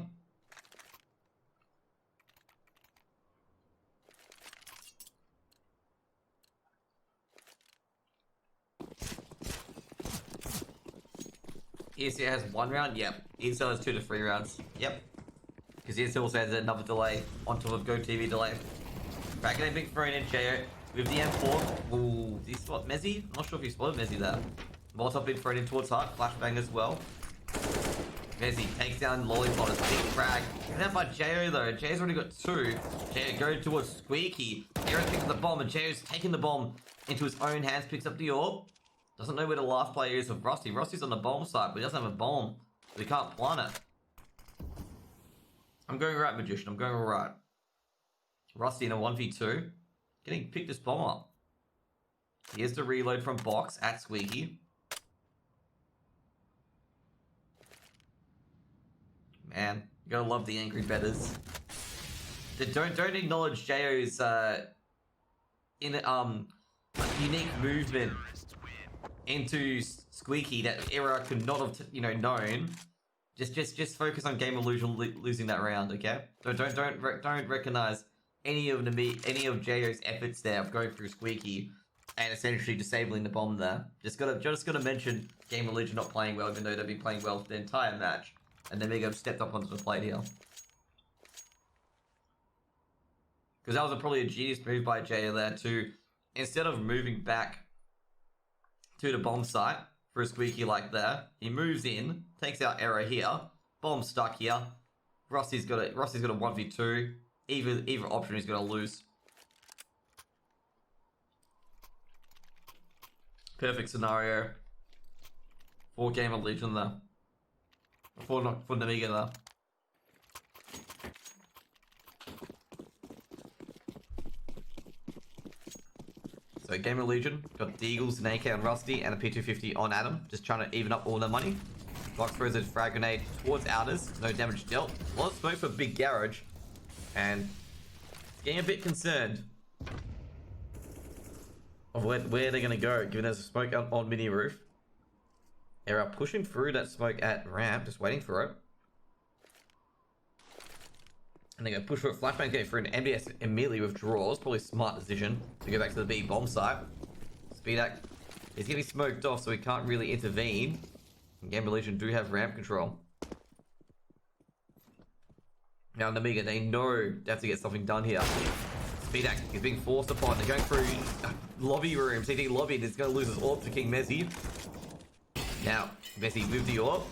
ESEA has 1 round? Yep. ESEA has 2 to 3 rounds. Yep. Because ESEA also has another delay on top of GoTV delay. Back in a big thrown in JO with the M4. Ooh, did he spot Mezzy? I'm not sure if he spotted Mezzy there. Molotov been thrown in towards Hart. Flashbang as well. Mezzy takes down Lollipop. It's a big frag. And then by JO though. JO's already got 2. JO going towards Squeaky. Aaron picks up the bomb and JO's taking the bomb into his own hands. Picks up the orb. Doesn't know where the last player is of Rusty. Rusty's on the bomb side, but he doesn't have a bomb. So he can't plant it. I'm going right, Magician. I'm going right. Rusty in a 1v2. Getting picked this bomb up. Here's the reload from Box at Squeaky. Man, you gotta love the angry betters. Don't acknowledge JO's unique movement into Squeaky that Era could not have known. Just focus on GamerLegion losing that round, okay? Don't recognize any of JO's efforts there of going through Squeaky and essentially disabling the bomb there. Just gotta mention GamerLegion not playing well, even though they've been playing well for the entire match. And Nemiga have stepped up onto the plate here. Because that was probably a genius move by JO there to, instead of moving back to the bomb site for a Squeaky like that, he moves in, takes out Error here, bomb stuck here. Rusty's got a 1v2. Either option he's gonna lose. Perfect scenario for GamerLegion there. For Nemiga there. So GamerLegion got Deagles, an AK on Rusty, and a P250 on Adam, just trying to even up all their money. Box throws a frag grenade towards Outers, no damage dealt. A lot of smoke for Big Garage, and getting a bit concerned of where they're gonna go, given there's smoke on mini roof. They're pushing through that smoke at ramp, just waiting for it. And they're going to push for it. Flashbang going through, and MBS immediately withdraws. Probably a smart decision to go back to the B bomb site. Speedak is getting smoked off, so he can't really intervene. And GamerLegion do have ramp control. Now Nemiga, they know they have to get something done here. Speedak is being forced upon. They're going through lobby rooms. CT lobby, and he's going to lose his orb to King Mezzy. Now, Mezzy with the orb.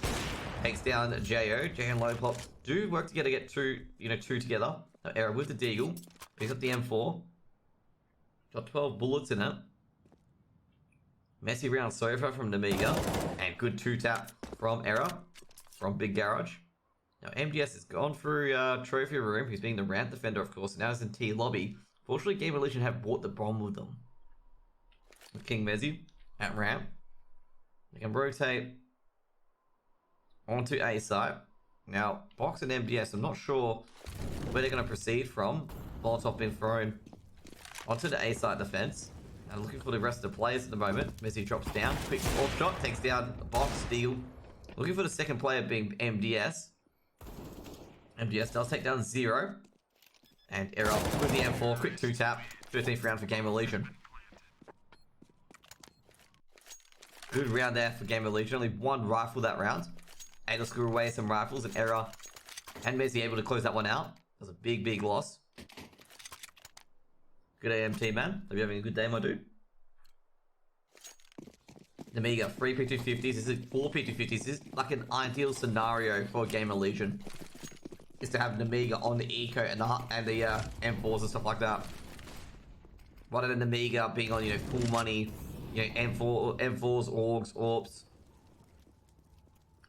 Takes down JO. JO and Lollipop do work together to get two together. Now, Era with the Deagle. Picks up the M4. Got 12 bullets in it. Messy round so far from Nemiga. And good 2-tap from Era. From Big Garage. Now, MDS has gone through Trophy Room. He's being the ramp defender, of course. And now he's in T lobby. Fortunately, GamerLegion have brought the bomb with them. With King Mezzy at ramp. They can rotate onto A site. Now, Box and MDS, I'm not sure where they're going to proceed from. Molotov being thrown onto the A site defense. And looking for the rest of the players at the moment. Mezzy drops down. Quick off shot. Takes down Box, Steel. Looking for the second player being MDS. MDS does take down 0. And Error with the M4. Quick 2-tap. 13th round for GamerLegion. Good round there for GamerLegion. Only 1 rifle that round. Able to screw away some rifles, and Error and Mezzy able to close that one out. That was a big loss. Good AMT, man. Hope you're having a good day, my dude. Nemiga, 3 P250s. This is 4 P250s. This is like an ideal scenario for GamerLegion. Is to have Nemiga on the Eco and the M4s and stuff like that. Rather than Nemiga being on, full money, M4s, Orgs, Orps.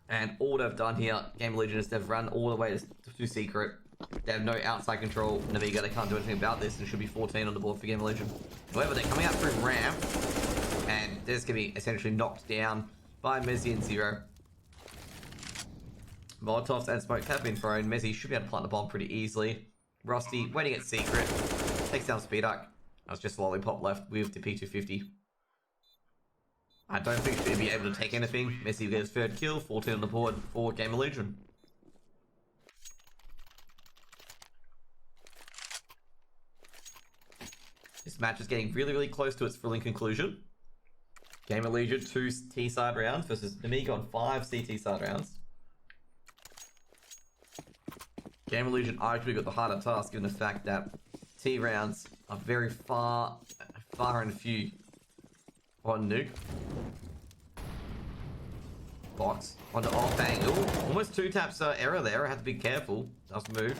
And all they've done here, GamerLegion, is they've run all the way to Secret. They have no outside control. Nemiga, they can't do anything about this. There should be 14 on the board for GamerLegion. However, they're coming out through ramp. And they're just going to be essentially knocked down by Mezzy and 0. Molotovs and smokes have been thrown. Messi should be able to plant the bomb pretty easily. Rusty waiting at secret. Takes down Speeduck. That's just Lollipop left with the P250. I don't think she'll be able to take anything. Messi gets third kill, 14 on the board for GamerLegion. This match is getting really, really close to its thrilling conclusion. GamerLegion 2 T-side rounds versus Nemiga on 5 CT side rounds. GamerLegion arguably got the harder task given the fact that T rounds are very far and few on Nuke. Box onto off angle. Almost 2 taps error there. I have to be careful. Just move.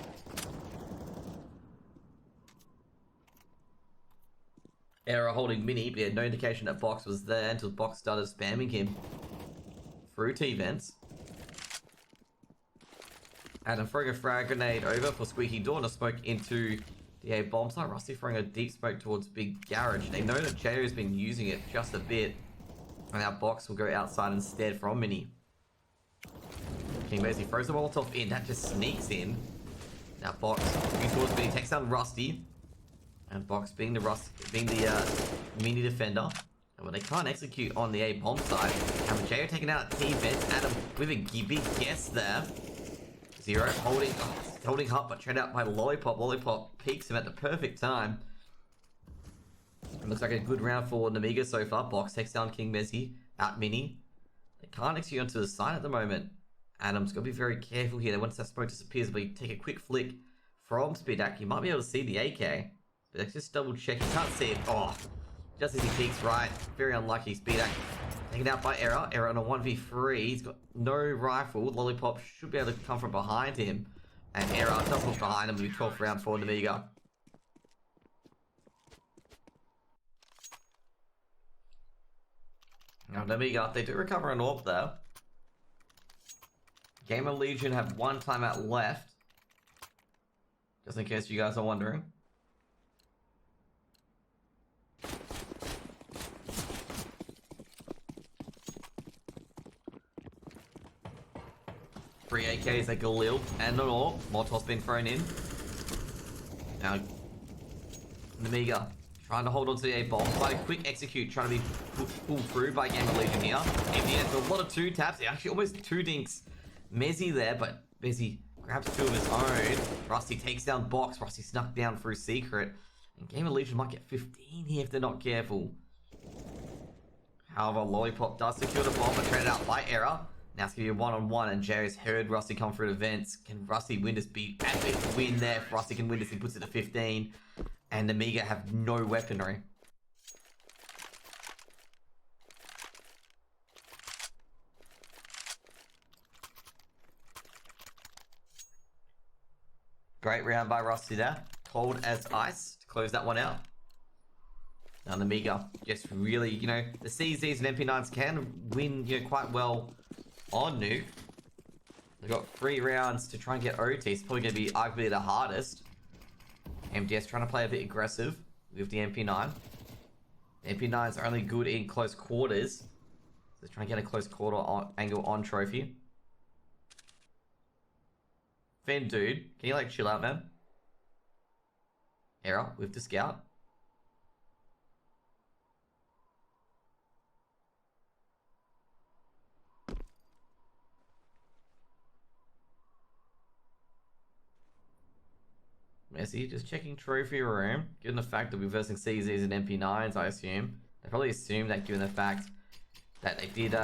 Error holding Mini, but he had no indication that Box was there until Box started spamming him through T-vents. Adam throwing a frag grenade over for Squeaky Door and a smoke into the A bomb site. Rusty throwing a deep smoke towards Big Garage. They know that Jayo has been using it just a bit. And now Box will go outside instead from Mini. King basically throws the Molotov in. That just sneaks in. Now Box moving towards Mini. Takes down Rusty. And Box being the Mini defender. And when they can't execute on the A bomb side. And with Jayo taking out T-vents. Adam with a big guess there. Zero holding up, but trade out by Lollipop. Lollipop peeks him at the perfect time. It looks like a good round for Nemiga so far. Box takes down King Messi at Mini. They can't execute onto the side at the moment. Adam's got to be very careful here. Once that smoke disappears, but he take a quick flick from Speedak. He might be able to see the AK. But let's just double check. He can't see it. Oh, just as he peeks right. Very unlucky. Speedak taken out by Error. Error on a 1v3. He's got no rifle. Lollipop should be able to come from behind him. And Error does look behind him. It'll be 12th round for Nemiga. Now Nemiga, they do recover an AWP there. GamerLegion have 1 timeout left. Just in case you guys are wondering. Three AKs, a Galil, and an AWP. Molotov's been thrown in. Now, Nemiga trying to hold on to the A bomb. Quite a quick execute, trying to be pulled through by GamerLegion here. MDS with a lot of 2 taps. Actually, almost 2 dinks. Messi there, but Messi grabs 2 of his own. Rusty takes down Box. Rusty snuck down through Secret. And GamerLegion might get 15 here if they're not careful. However, Lollipop does secure the bomb, but traded out by Error. Now it's going to be a 1-on-1, and Jerry's heard Rusty come through the vents. Can Rusty win this beat? Epic win there. If Rusty can win this, he puts it to 15. And Nemiga have no weaponry. Great round by Rusty there. Cold as ice to close that one out. Now Nemiga just really, the CZs and MP9s can win, quite well on Nuke. They've got 3 rounds to try and get OT. It's probably going to be arguably the hardest. MDS trying to play a bit aggressive with the MP9. The MP9s are only good in close quarters. So they're trying to get a close quarter angle on Trophy. Finn, dude, can you chill out, man? Error with the scout. Messi just checking trophy room. Given the fact that we're versing CZs and MP9s, I assume. They probably assume that given the fact that they did,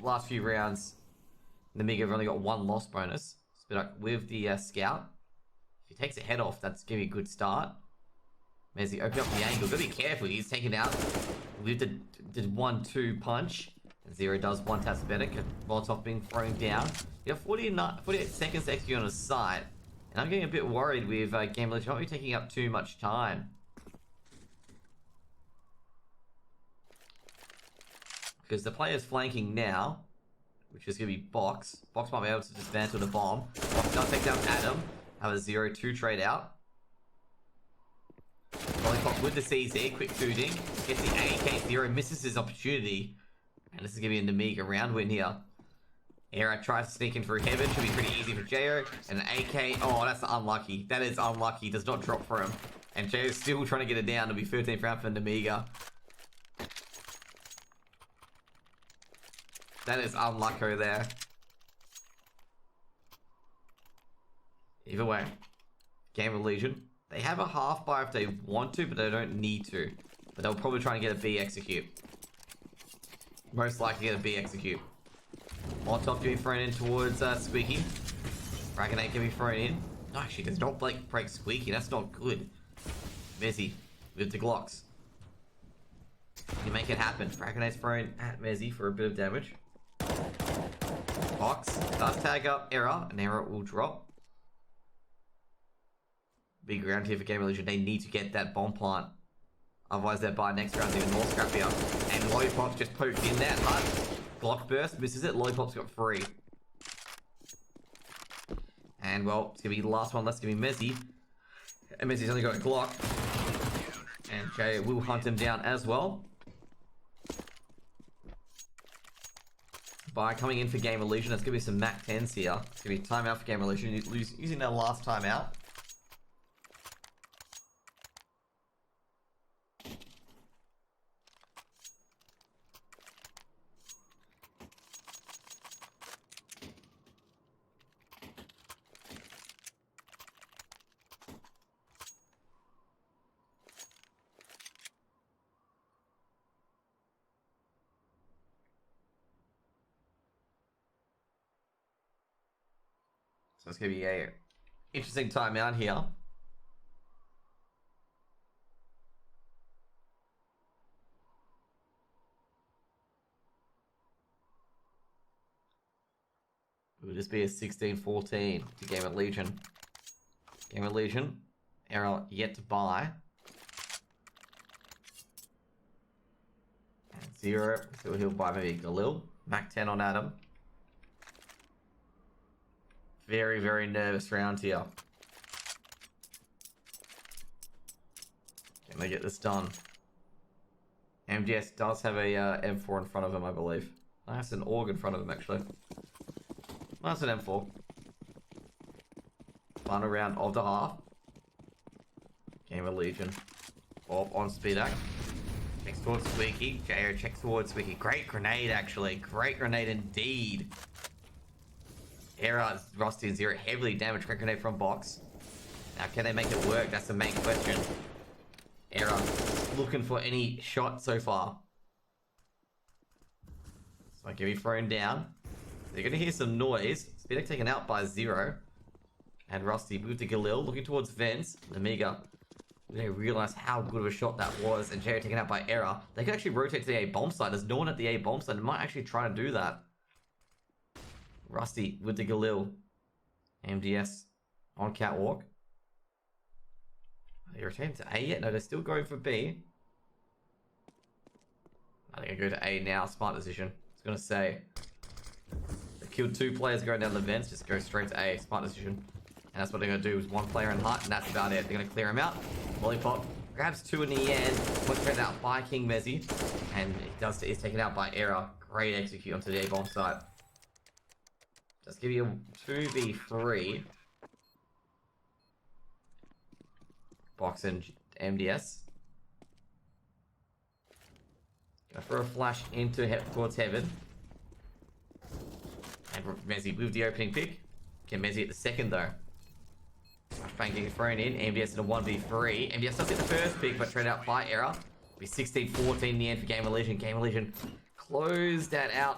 last few rounds, Nemiga have only got 1 loss bonus. But with the scout, if he takes a head off, that's going to be a good start. Messi open up the angle. Gotta be careful. He's taken out with the 1-2 punch. And Zero does 1 taps better. Molotov being thrown down. You have 48 seconds to execute on a site. And I'm getting a bit worried with GamerLegion not be taking up too much time. Because the player's flanking now, which is going to be Box. Box might be able to dismantle the bomb. Box does take down Adam. Have a 0-2 trade out. Lollipop with the CZ. Quick 2-ding. Gets the AK. Zero misses his opportunity. And this is going to be a Nemiga round win here. Era tries to sneak in through heaven. Should be pretty easy for Jo. And an AK. Oh, that's unlucky. That is unlucky. Does not drop for him. And Jo's still trying to get it down. It'll be 13th round for Nemiga. That is unlucky there. Either way, GamerLegion. They have a half bar if they want to, but they don't need to. But they'll probably try and get a B execute. Most likely get a B execute. Molotov can be thrown in towards Squeaky. Fragonate can be thrown in. No, actually, does not break Squeaky. That's not good. Mezzy with the Glocks. You make it happen. Fragonate's thrown at Mezzy for a bit of damage. Box does tag up Error, and Error will drop. Big round here for GamerLegion. They need to get that bomb plant. Otherwise, their buy next round's even more scrappier. And Lollipop's just poked in that hard. Glock burst, misses it. Lollipop's got 3. And, well, it's going to be the last one. That's going to be Mezzy. And Mezzy's only got a Glock. And Jay will hunt him down as well. By coming in for GamerLegion, there's going to be some Mac 10s here. It's going to be timeout for GamerLegion, using their last timeout. So it's going to be a interesting timeout here. It would just be a 16-14 to GamerLegion. GamerLegion, Error yet to buy. And 0, so he'll buy maybe Galil. Mac 10 on Adam. Very, very nervous round here. Can they get this done? MGS does have a M4 in front of him, I believe. That's an AUG in front of him, actually. That's an M4. Final round of the half. GamerLegion. Off on Speedak. Checks towards Squeaky. JO checks towards Squeaky. Great grenade, actually. Great grenade indeed. Error, Rusty and 0 heavily damaged. Great grenade from box. Now, can they make it work? That's the main question. Error looking for any shot so far. So I can be thrown down. They're going to hear some noise. Speedak taken out by 0. And Rusty moved to Galil, looking towards Vents. Nemiga. They realize how good of a shot that was. And Jerry taken out by Error. They can actually rotate to the A bomb site. There's no one at the A bomb site. They might actually try to do that. Rusty with the Galil. MDS on catwalk. Are they rotating to A yet? No, they're still going for B. I think I go to A now. Smart decision. I was going to say. They killed 2 players going down the vents. Just go straight to A. Smart decision. And that's what they're going to do is 1 player in hut. And that's about it. They're going to clear him out. Lollipop grabs 2 in the end. Puts straight out by King Mezzy. And is taken out by Error. Great execute onto the A bomb site. Just give you a 2v3. Box and MDS. Go for a flash into towards heaven. And Mezzy with the opening pick. Can Mezzy at the second though. Flashbang getting thrown in. MDS in a 1v3. MDS does get the first pick, but traded out by Error. Be 16-14 in the end for GamerLegion. GamerLegion closed that out